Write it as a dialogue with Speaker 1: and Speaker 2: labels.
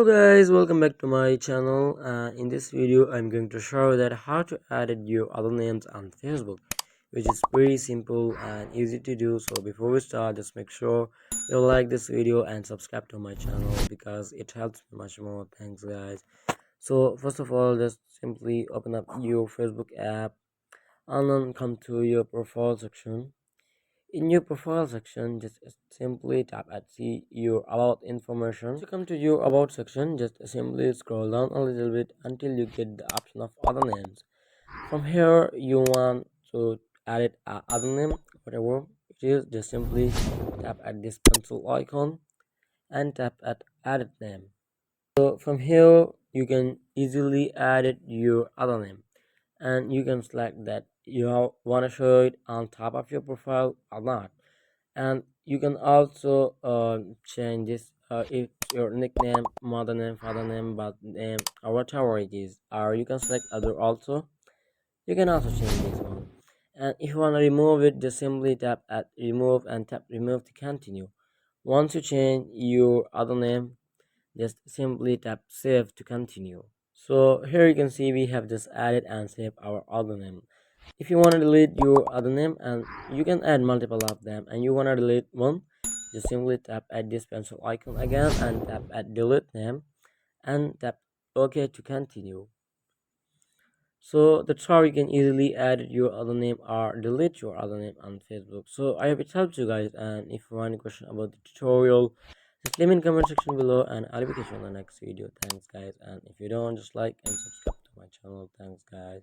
Speaker 1: Hello guys, welcome back to my channel. In this video I'm going to show that how to edit your other names on Facebook, which is pretty simple and easy to do. So before we start, just make sure you like this video and subscribe to my channel because it helps me much more. Thanks guys. So first of all, just simply open up your Facebook app and then come to your profile section. In your profile section, just simply tap at see your about information. To come to your about section, just simply scroll down a little bit until you get the option of other names. From here, you want to edit other name, whatever it is. Just simply tap at this pencil icon and tap at edit name. So from here, you can easily edit your other name, and you can select that you want to show it on top of your profile or not. And you can also change this if your nickname, mother name, father name, birth name, or whatever it is, or you can select other also. You can also change this one. And if you want to remove it, just simply tap at remove and tap remove to continue. Once you change your other name, just simply tap save to continue. So here you can see we have just added and saved our other name. If you want to delete your other name, and you can add multiple of them, and you want to delete one, just simply tap at this pencil icon again and tap at delete name and tap OK to continue. So that's how you can easily add your other name or delete your other name on Facebook. So I hope it helps you guys, and if you have any question about the tutorial, just leave in comment section below and I'll be catching you on the next video. Thanks guys, and if you don't, just like and subscribe to my channel. Thanks guys.